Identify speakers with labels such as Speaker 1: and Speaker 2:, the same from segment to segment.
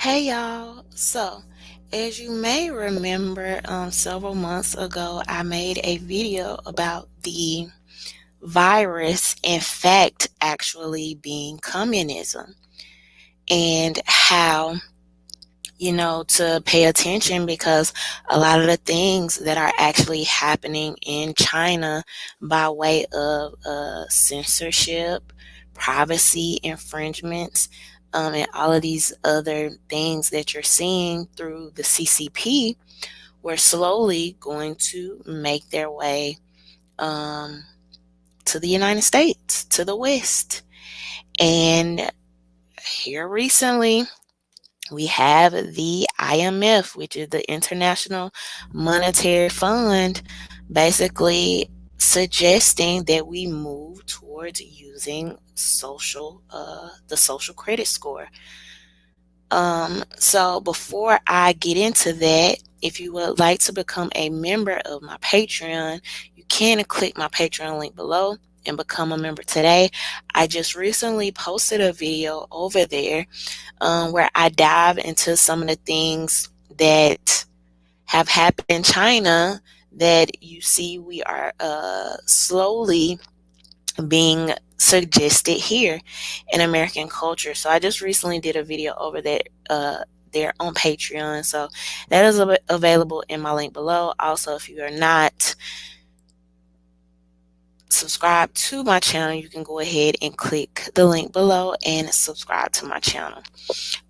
Speaker 1: Hey y'all. So, as you may remember, several months ago, I made a video about the virus, in fact, actually being communism, and how, to pay attention because a lot of the things that are actually happening in China by way of censorship, privacy infringements, and all of these other things that you're seeing through the CCP, were slowly going to make their way um, to the United States, to the West. And here recently, we have the IMF, which is the International Monetary Fund, basically suggesting that we move towards using the social credit score. So before I get into that, if you would like to become a member of my Patreon, you can click my Patreon link below and become a member today. I just recently posted a video over there where I dive into some of the things that have happened in China that you see we are slowly being suggested here in American culture. So I just recently did a video over there on Patreon. So that is available in my link below. Also, if you are not subscribe to my channel, you can go ahead and click the link below and subscribe to my channel.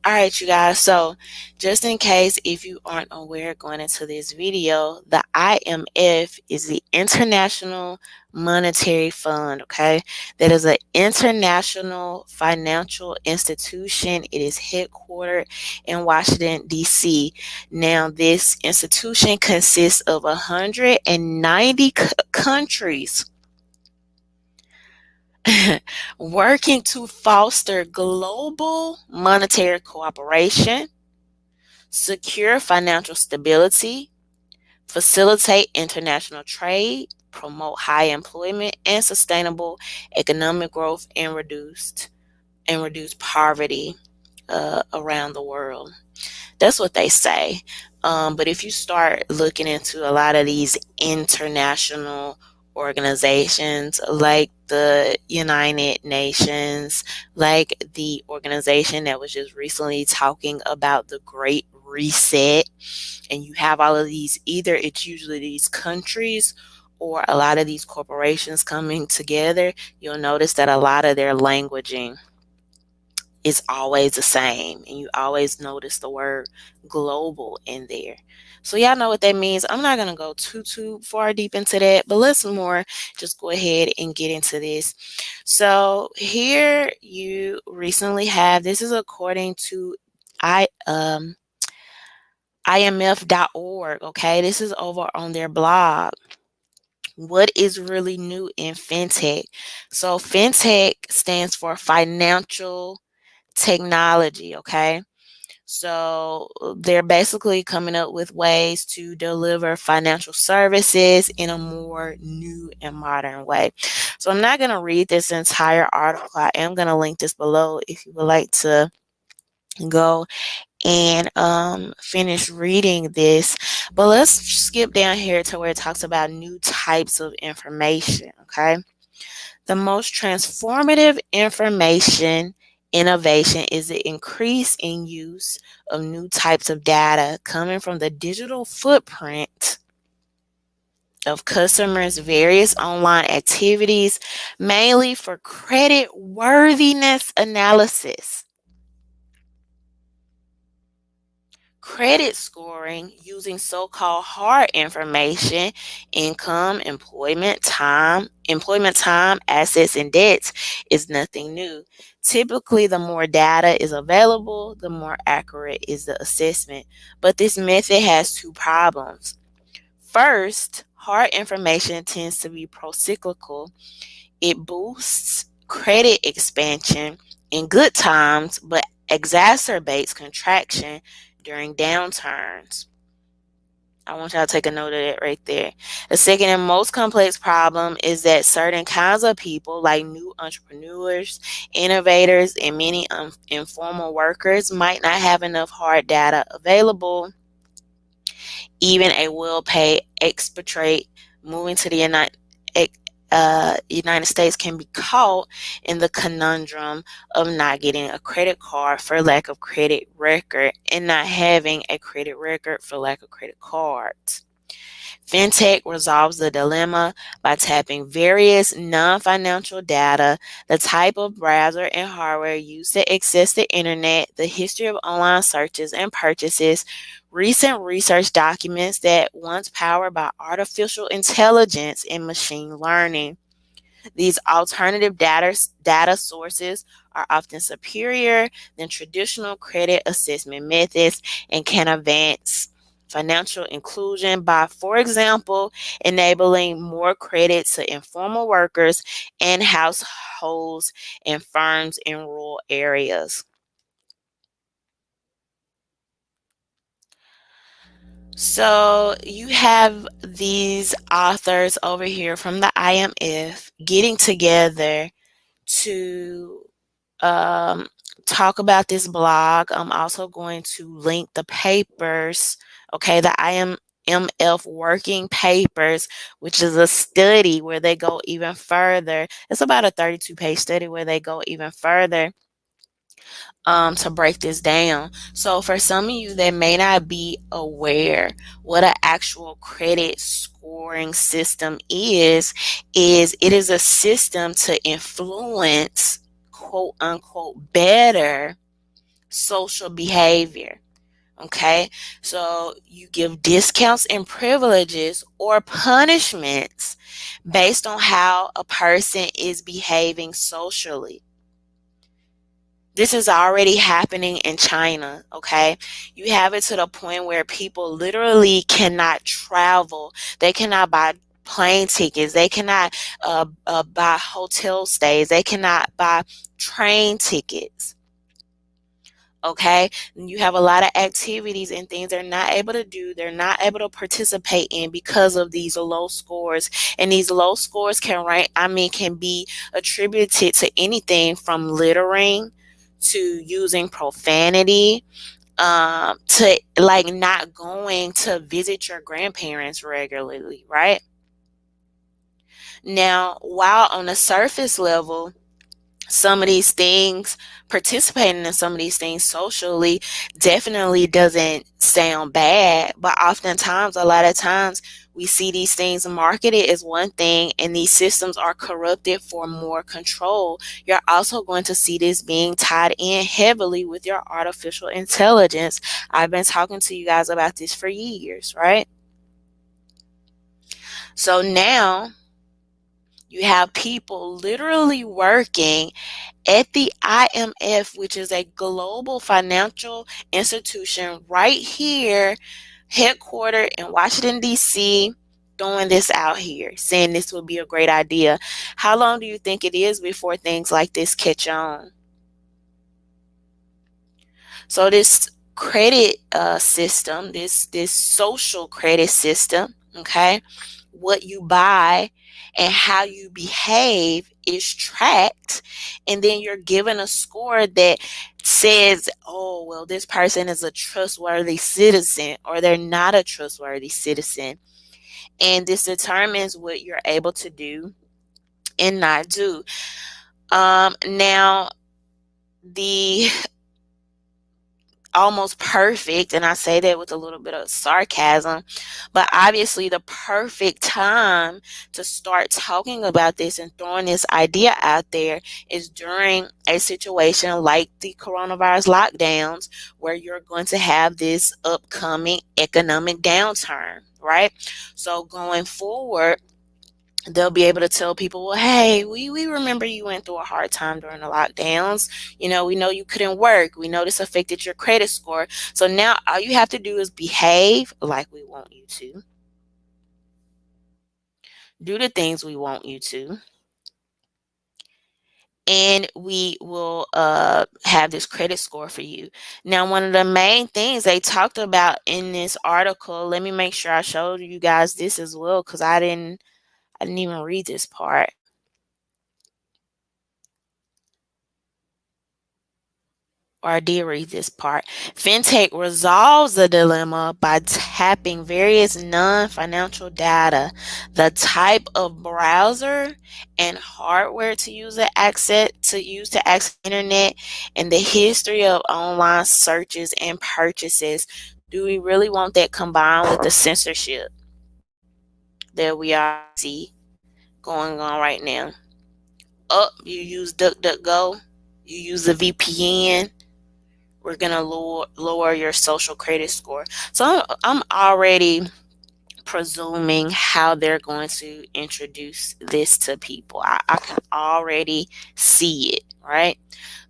Speaker 1: All right, you guys. So just in case if you aren't aware going into this video, the IMF is the International Monetary Fund, okay? That is an international financial institution. It is headquartered in Washington, D.C. Now, this institution consists of 190 countries working to foster global monetary cooperation, secure financial stability, facilitate international trade, promote high employment and sustainable economic growth, and reduce poverty around the world. That's what they say. But if you start looking into a lot of these international organizations like the United Nations, like the organization that was just recently talking about the Great Reset, and you have all of these, either it's usually these countries or a lot of these corporations coming together, you'll notice that a lot of their languaging is always the same, and you always notice the word global in there. So y'all know what that means. I'm not going to go too far deep into that, but let's more just go ahead and get into this. So here you recently have, this is according to IMF.org, okay? This is over on their blog. What is really new in fintech? So fintech stands for financial technology, okay? So they're basically coming up with ways to deliver financial services in a more new and modern way. So I'm not going to read this entire article. I am going to link this below if you would like to go and finish reading this. But let's skip down here to where it talks about new types of information, okay? The most transformative information innovation is the increase in use of new types of data coming from the digital footprint of customers' various online activities, mainly for credit worthiness analysis. Credit scoring using so-called hard information, income, employment time, assets, and debts is nothing new. Typically, the more data is available, the more accurate is the assessment. But this method has two problems. First, hard information tends to be pro-cyclical. It boosts credit expansion in good times, but exacerbates contraction during downturns. I want y'all to take a note of that right there. The second and most complex problem is that certain kinds of people, like new entrepreneurs, innovators, and many informal workers, might not have enough hard data available. Even a well-paid expatriate moving to the United States can be caught in the conundrum of not getting a credit card for lack of credit record and not having a credit record for lack of credit cards. FinTech resolves the dilemma by tapping various non-financial data, the type of browser and hardware used to access the internet, the history of online searches and purchases, recent research documents that once powered by artificial intelligence and machine learning. These alternative data sources are often superior than traditional credit assessment methods and can advance financial inclusion by, for example, enabling more credit to informal workers and households and firms in rural areas. So you have these authors over here from the IMF getting together to um, talk about this blog. I'm also going to link the papers, okay, the IMF working papers, which is a study where they go even further. It's about a 32-page study where they go even further to break this down. So for some of you that may not be aware what an actual credit scoring system is it is a system to influence quote unquote better social behavior. Okay, so you give discounts and privileges or punishments based on how a person is behaving socially. This is already happening in China, okay? You have it to the point where people literally cannot travel. They cannot buy plane tickets. They cannot buy hotel stays. They cannot buy train tickets, okay? And you have a lot of activities and things they're not able to do. They're not able to participate in because of these low scores. And these low scores can be attributed to anything from littering to using profanity, to like not going to visit your grandparents regularly, right? Now, while on the surface level, some of these things, participating in some of these things socially definitely doesn't sound bad, but oftentimes, a lot of times, we see these things marketed as one thing and these systems are corrupted for more control. You're also going to see this being tied in heavily with your artificial intelligence. I've been talking to you guys about this for years, right? So now you have people literally working at the IMF, which is a global financial institution right here, headquartered in Washington, D.C., throwing this out here, saying this would be a great idea. How long do you think it is before things like this catch on? So this credit system, this social credit system, okay, what you buy and how you behave is tracked, and then you're given a score that says, oh, well, this person is a trustworthy citizen or they're not a trustworthy citizen. And this determines what you're able to do and not do. Now, the almost perfect, and I say that with a little bit of sarcasm, but obviously the perfect time to start talking about this and throwing this idea out there is during a situation like the coronavirus lockdowns, where you're going to have this upcoming economic downturn, right? So going forward, they'll be able to tell people, well, hey, we remember you went through a hard time during the lockdowns. We know you couldn't work. We know this affected your credit score. So now all you have to do is behave like we want you to, do the things we want you to, and we will have this credit score for you. Now, one of the main things they talked about in this article, let me make sure I showed you guys this as well, because I didn't even read this part. Or I did read this part. Fintech resolves the dilemma by tapping various non-financial data, the type of browser and hardware to use to access the internet, and the history of online searches and purchases. Do we really want that combined with the censorship that we already see going on right now? You use DuckDuckGo, you use the VPN, we're gonna lower your social credit score. So I'm already presuming how they're going to introduce this to people. I can already see it, right?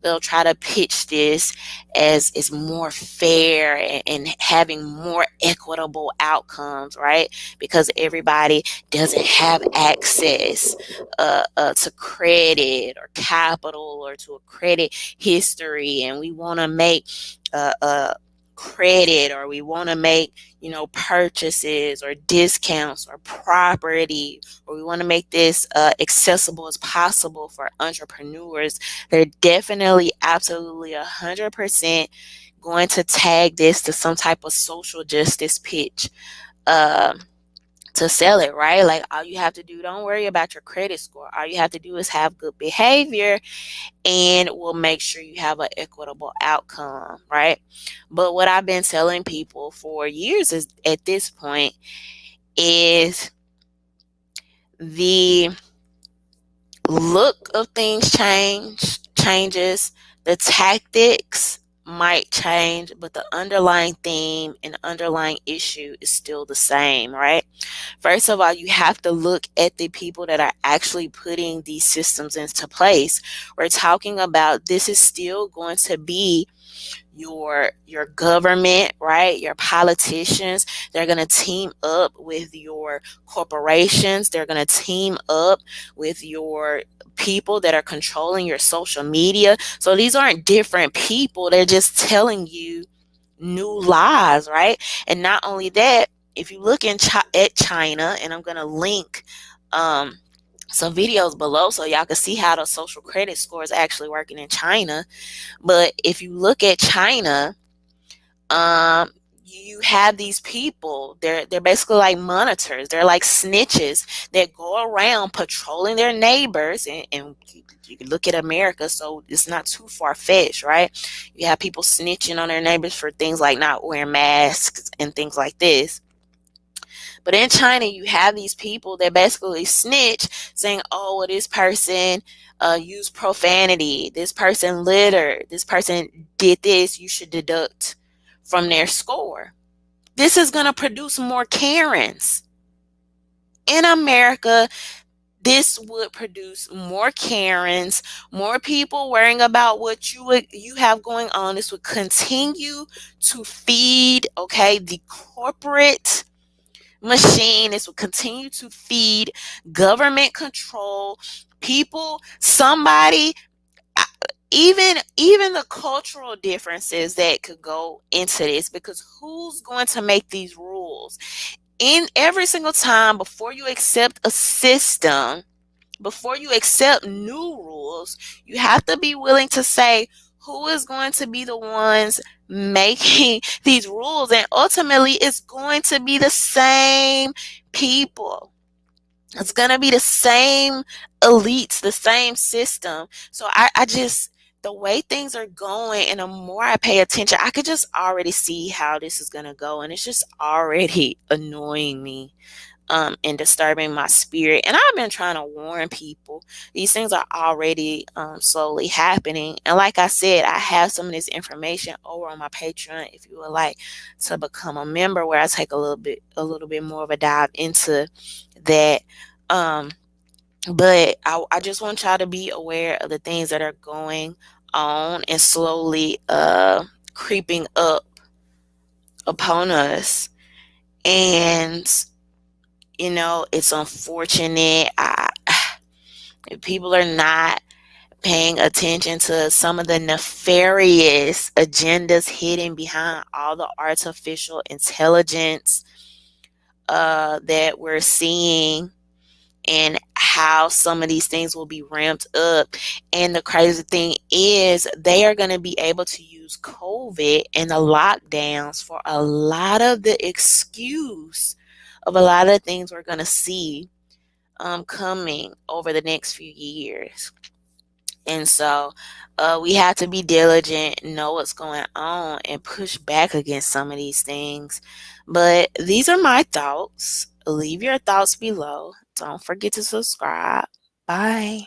Speaker 1: They'll try to pitch this as is more fair and having more equitable outcomes, right? Because everybody doesn't have access to credit or capital or to a credit history, and we want to make credit, or we want to make purchases or discounts or property, or we want to make this accessible as possible for entrepreneurs. They're definitely absolutely 100% going to tag this to some type of social justice pitch uh, to sell it, right? Like, all you have to do, don't worry about your credit score, all you have to do is have good behavior, and we'll make sure you have an equitable outcome, right? But what I've been telling people for years is, at this point, is the look of things changes, the tactics might change, but the underlying theme and underlying issue is still the same, right? First of all, you have to look at the people that are actually putting these systems into place. We're talking about, this is still going to be your government, right? Your politicians. They're going to team up with your corporations. They're going to team up with your people that are controlling your social media. So these aren't different people. They're just telling you new lies, right? And not only that, if you look at China, and I'm going to link um, some videos below so y'all can see how the social credit score is actually working in China. But if you look at China, um, you have these people. They're basically like monitors. They're like snitches that go around patrolling their neighbors, and you can look at America, so it's not too far fetched, right? You have people snitching on their neighbors for things like not wearing masks and things like this. But in China, you have these people that basically snitch, saying, "Oh, well, this person used profanity. This person littered. This person did this. You should deduct from their score." This is going to produce more Karens. In America, this would produce more Karens, more people worrying about what you have going on. This would continue to feed, okay, the corporate machine. This will continue to feed government control. People, somebody, even the cultural differences that could go into this, because who's going to make these rules? In every single time, before you accept a system, before you accept new rules, you have to be willing to say who is going to be the ones making these rules. And ultimately, it's going to be the same people. It's going to be the same elites, the same system. So I just, the way things are going, and the more I pay attention, I could just already see how this is going to go. And it's just already annoying me and disturbing my spirit. And I've been trying to warn people. These things are already slowly happening. And like I said, I have some of this information over on my Patreon if you would like to become a member, where I take a little bit more of a dive into that. But I just want y'all to be aware of the things that are going on and slowly creeping up upon us. And it's unfortunate. If people are not paying attention to some of the nefarious agendas hidden behind all the artificial intelligence that we're seeing, and how some of these things will be ramped up. And the crazy thing is, they are going to be able to use COVID and the lockdowns for a lot of the excuse of a lot of things we're going to see coming over the next few years. And so we have to be diligent, know what's going on, and push back against some of these things. But these are my thoughts. Leave your thoughts below. Don't forget to subscribe. Bye.